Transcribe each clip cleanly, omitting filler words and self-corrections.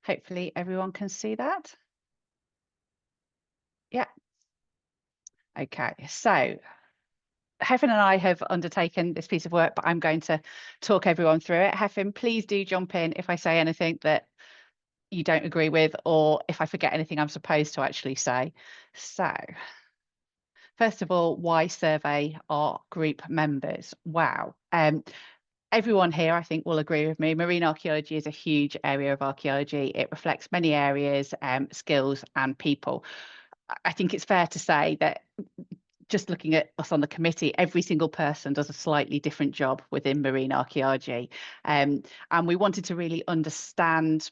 Hopefully everyone can see that. Yeah. Okay, so Hefin and I have undertaken this piece of work, but I'm going to talk everyone through it. Hefin, please do jump in if I say anything that you don't agree with, or if I forget anything I'm supposed to actually say. So, first of all, why survey our group members? Wow. Everyone here, I think, will agree with me. Marine archaeology is a huge area of archaeology. It reflects many areas, skills and people. I think it's fair to say that just looking at us on the committee, every single person does a slightly different job within marine archaeology. And we wanted to really understand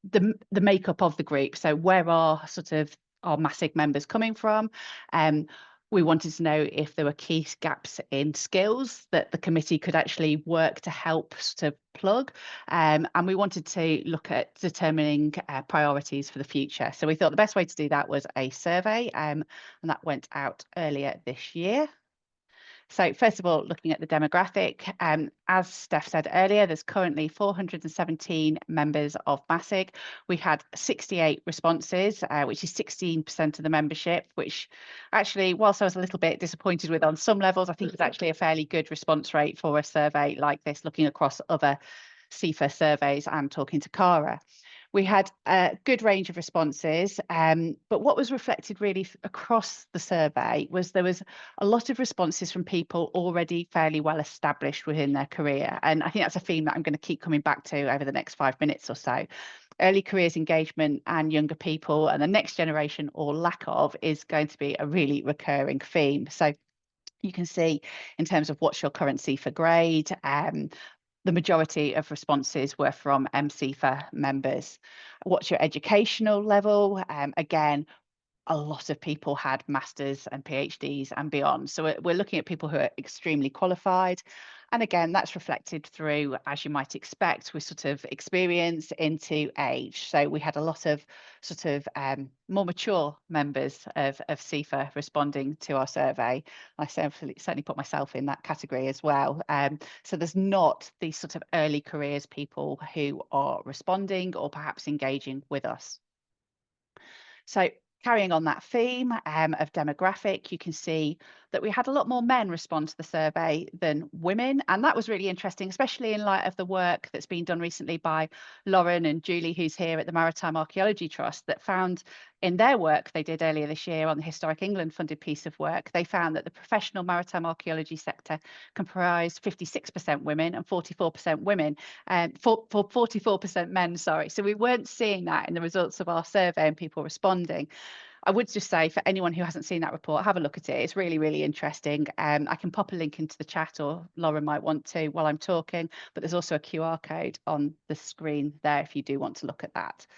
the makeup of the group. So where are sort of our MASIG members coming from? We wanted to know if there were key gaps in skills that the committee could actually work to help to plug. And we wanted to look at determining priorities for the future. So we thought the best way to do that was a survey, and that went out earlier this year. So first of all, looking at the demographic, as Steph said earlier, there's currently 417 members of MASIG. We had 68 responses, which is 16% of the membership, which actually, whilst I was a little bit disappointed with on some levels, I think it's actually a fairly good response rate for a survey like this, looking across other CIfA surveys and talking to Cara. We had a good range of responses, but what was reflected really across the survey was there was a lot of responses from people already fairly well established within their career. And I think that's a theme that I'm going to keep coming back to over the next 5 minutes or so. Early careers engagement and younger people and the next generation or lack of is going to be a really recurring theme. So you can see in terms of what's your current CIfA grade, the majority of responses were from CIfA members. What's your educational level? Again, a lot of people had masters and PhDs and beyond. So we're looking at people who are extremely qualified. And again, that's reflected through, as you might expect, with sort of experience into age. So we had a lot of sort of more mature members of CIfA responding to our survey. I certainly put myself in that category as well. So there's not these sort of early careers people who are responding or perhaps engaging with us. So carrying on that theme of demographic, you can see that we had a lot more men respond to the survey than women. And that was really interesting, especially in light of the work that's been done recently by Lauren and Julie, who's here at the Maritime Archaeology Trust, that found in their work they did earlier this year on the Historic England funded piece of work, they found that the professional maritime archaeology sector comprised 56% women and 44% women, and for 44% men, sorry. So we weren't seeing that in the results of our survey and people responding. I would just say for anyone who hasn't seen that report, have a look at it. It's really, really interesting. I can pop a link into the chat, or Lauren might want to while I'm talking, but there's also a QR code on the screen there if you do want to look at that.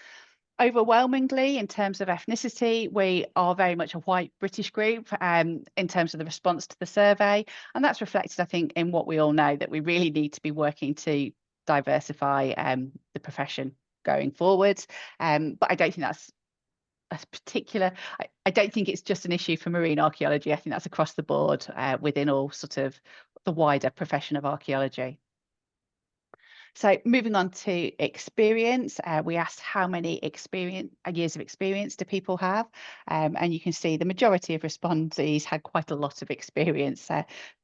Overwhelmingly, in terms of ethnicity, we are very much a white British group in terms of the response to the survey. And that's reflected, I think, in what we all know, that we really need to be working to diversify the profession going forward. But I don't think that's a particular, I don't think it's just an issue for marine archaeology. I think that's across the board within all sort of the wider profession of archaeology. So moving on to experience, we asked how many years of experience do people have? And you can see the majority of respondees had quite a lot of experience.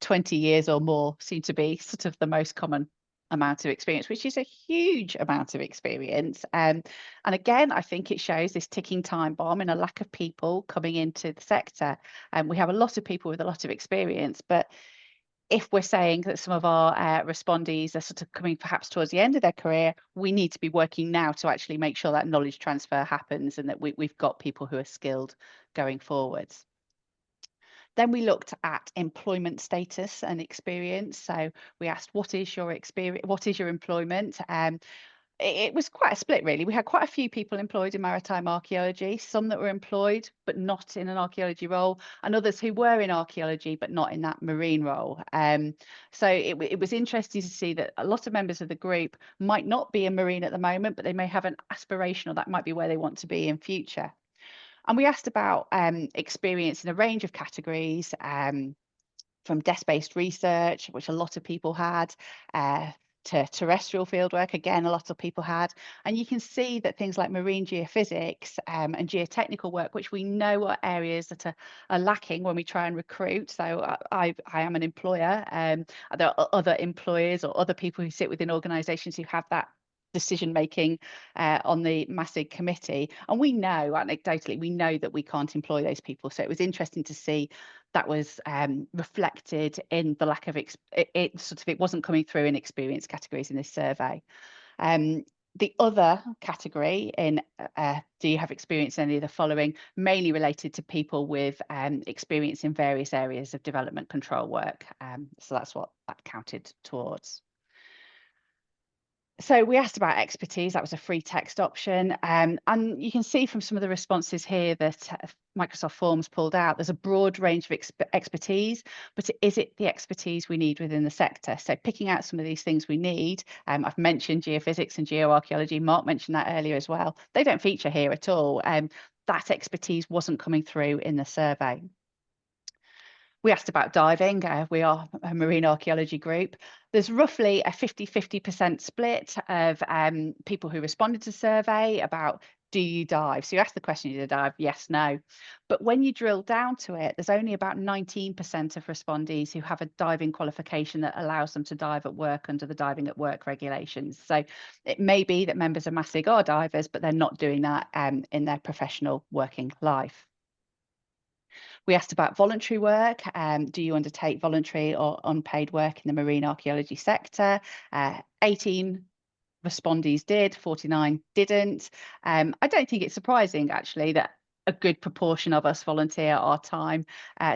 20 years or more seem to be sort of the most common amount of experience, which is a huge amount of experience. And again, I think it shows this ticking time bomb in a lack of people coming into the sector. And we have a lot of people with a lot of experience, but if we're saying that some of our respondees are sort of coming perhaps towards the end of their career, we need to be working now to actually make sure that knowledge transfer happens and that we've got people who are skilled going forwards. Then we looked at employment status and experience. So we asked, what is your experience? What is your employment? It was quite a split, really. We had quite a few people employed in maritime archaeology, some that were employed but not in an archaeology role, and others who were in archaeology but not in that marine role. So it was interesting to see that a lot of members of the group might not be in marine at the moment, but they may have an aspiration, or that might be where they want to be in future. And we asked about experience in a range of categories, from desk-based research, which a lot of people had, to terrestrial fieldwork. Again, a lot of people had. And you can see that things like marine geophysics and geotechnical work, which we know are areas that are lacking when we try and recruit. So I am an employer. There are other employers or other people who sit within organisations who have that decision making on the MASIG committee, and we know anecdotally that we can't employ those people. So it was interesting to see that was reflected in the lack of it wasn't coming through in experience categories in this survey. The other category in do you have experience in any of the following, mainly related to people with experience in various areas of development control work. So that's what that counted towards. So we asked about expertise. That was a free text option. And you can see from some of the responses here that Microsoft Forms pulled out, there's a broad range of expertise, but is it the expertise we need within the sector? So picking out some of these things we need, I've mentioned geophysics and geoarchaeology. Mark mentioned that earlier as well. They don't feature here at all. That expertise wasn't coming through in the survey. We asked about diving. We are a marine archaeology group. There's roughly a 50-50% split of people who responded to survey about, do you dive? So you ask the question, do you dive? Yes, no. But when you drill down to it, there's only about 19% of respondees who have a diving qualification that allows them to dive at work under the diving at work regulations. So it may be that members of MASIG are divers, but they're not doing that in their professional working life. We asked about voluntary work. Do you undertake voluntary or unpaid work in the marine archaeology sector? 18 respondees did, 49 didn't. I don't think it's surprising, actually, that a good proportion of us volunteer our time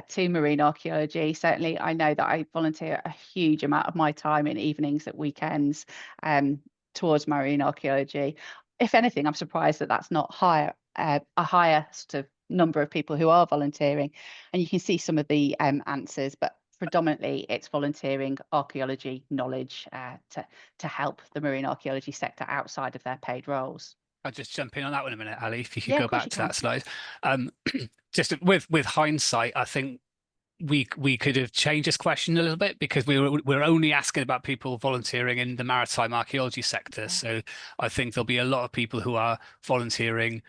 to marine archaeology. Certainly, I know that I volunteer a huge amount of my time in evenings at weekends towards marine archaeology. If anything, I'm surprised that that's not higher, a higher sort of number of people who are volunteering. And you can see some of the answers, but predominantly it's volunteering archaeology knowledge to help the marine archaeology sector outside of their paid roles. I'll just jump in on that one a minute, Ali, if you could Yeah, go of course back you to can. that slide. Just with hindsight, I think we could have changed this question a little bit, because we're only asking about people volunteering in the maritime archaeology sector. So I think there'll be a lot of people who are volunteering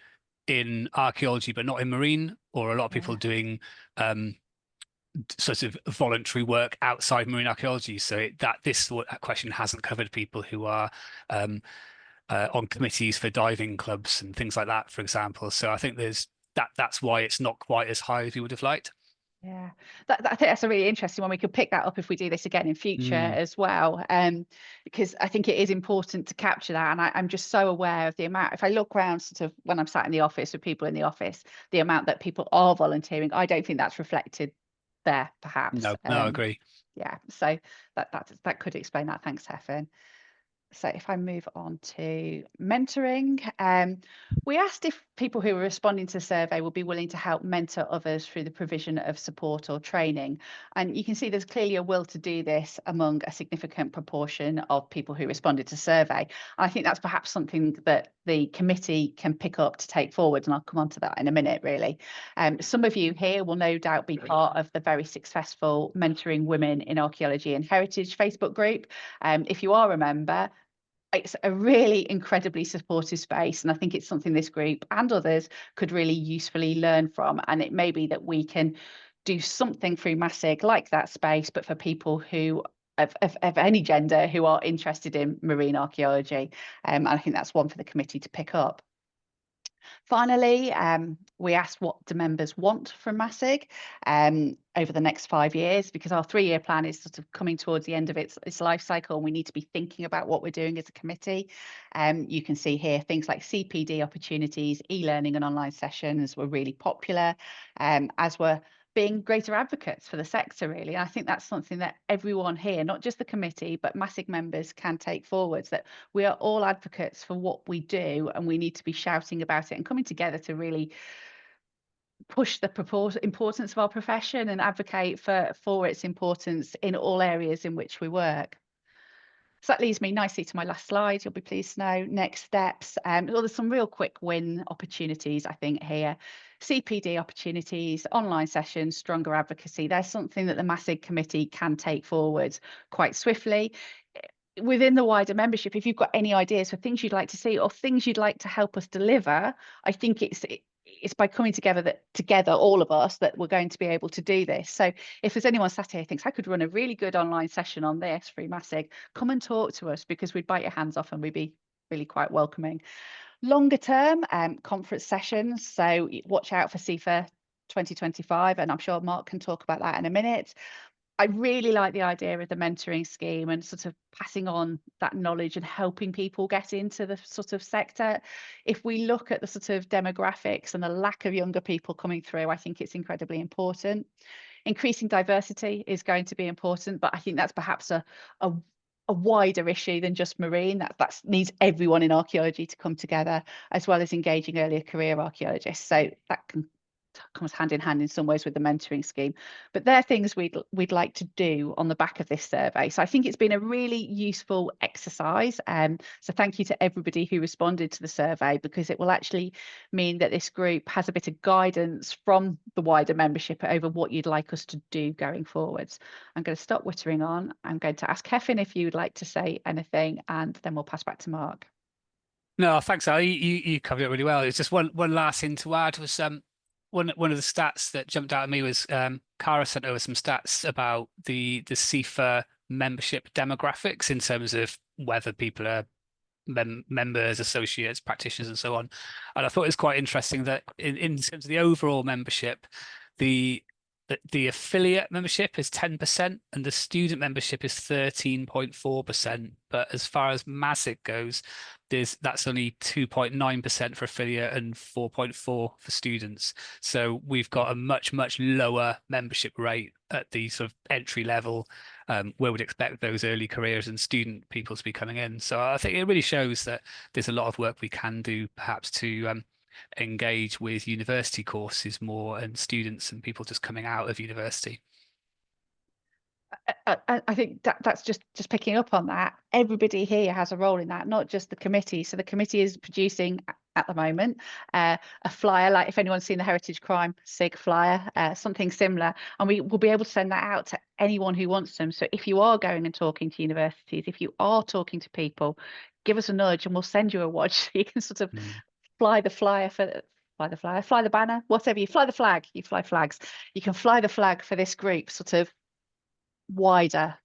in archaeology but not in marine, or a lot of people doing sort of voluntary work outside marine archaeology. So this question hasn't covered people who are on committees for diving clubs and things like that, for example. So I think that's why it's not quite as high as we would have liked. Yeah, I think that's a really interesting one. We could pick that up if we do this again in future as well, because I think it is important to capture that. And I'm just so aware of the amount, if I look around sort of when I'm sat in the office with people in the office, the amount that people are volunteering, I don't think that's reflected there, perhaps. No, I agree. Yeah, so that could explain that. Thanks, Hefin. So if I move on to mentoring, we asked if people who were responding to the survey would be willing to help mentor others through the provision of support or training. And you can see there's clearly a will to do this among a significant proportion of people who responded to survey. I think that's perhaps something that the committee can pick up to take forward, and I'll come on to that in a minute, really. Some of you here will no doubt be part of the very successful Mentoring Women in Archaeology and Heritage Facebook group. If you are a member, it's a really incredibly supportive space, and I think it's something this group and others could really usefully learn from. And it may be that we can do something through MASIG like that space, but for people who of any gender who are interested in marine archaeology. And I think that's one for the committee to pick up. Finally, we asked what do members want from MASIG over the next 5 years, because our 3-year plan is sort of coming towards the end of its life cycle, and we need to be thinking about what we're doing as a committee. You can see here things like CPD opportunities, e-learning and online sessions were really popular, as were being greater advocates for the sector, really. And I think that's something that everyone here, not just the committee, but MASIG members can take forwards, that we are all advocates for what we do, and we need to be shouting about it and coming together to really push the importance of our profession and advocate for its importance in all areas in which we work. So that leads me nicely to my last slide. You'll be pleased to know next steps. Well, there's some real quick win opportunities, I think, here. CPD opportunities, online sessions, stronger advocacy. There's something that the MASIG committee can take forward quite swiftly. within the wider membership, if you've got any ideas for things you'd like to see or things you'd like to help us deliver, I think it's by coming together, all of us, that we're going to be able to do this. So if there's anyone sat here who thinks I could run a really good online session on this through MASIG, come and talk to us, because we'd bite your hands off and we'd be really quite welcoming. Longer term, conference sessions. So watch out for CIfA 2025, and I'm sure Mark can talk about that in a minute. I really like the idea of the mentoring scheme and sort of passing on that knowledge and helping people get into the sort of sector. If we look at the sort of demographics and the lack of younger people coming through, I think it's incredibly important. Increasing diversity is going to be important, but I think that's perhaps a wider issue than just marine. That needs everyone in archaeology to come together, as well as engaging earlier career archaeologists. So that comes hand in hand in some ways with the mentoring scheme. But they're things we'd like to do on the back of this survey. So I think it's been a really useful exercise. So thank you to everybody who responded to the survey, because it will actually mean that this group has a bit of guidance from the wider membership over what you'd like us to do going forwards. I'm going to stop whittering on. I'm going to ask Hefin if you would like to say anything, and then we'll pass back to Mark. No, thanks, Ali. You covered it really well. It's just one last thing to add was one of the stats that jumped out at me was Cara sent over some stats about the CIfA membership demographics in terms of whether people are members, associates, practitioners, and so on. And I thought it was quite interesting that in terms of the overall membership, the affiliate membership is 10% and the student membership is 13.4%. But as far as MASIG goes, that's only 2.9% for affiliate and 4.4% for students. So we've got a much lower membership rate at the sort of entry level, where we'd expect those early careers and student people to be coming in. So I think it really shows that there's a lot of work we can do, perhaps to engage with university courses more and students and people just coming out of university. I think that's just picking up on that. Everybody here has a role in that, not just the committee. So the committee is producing at the moment a flyer, like if anyone's seen the Heritage Crime SIG flyer, something similar, and we will be able to send that out to anyone who wants them. So if you are going and talking to universities, if you are talking to people, give us a nudge and we'll send you a watch so you can sort of fly the flyer fly the banner, whatever. You fly the flag, you fly flags, you can fly the flag for this group sort of wider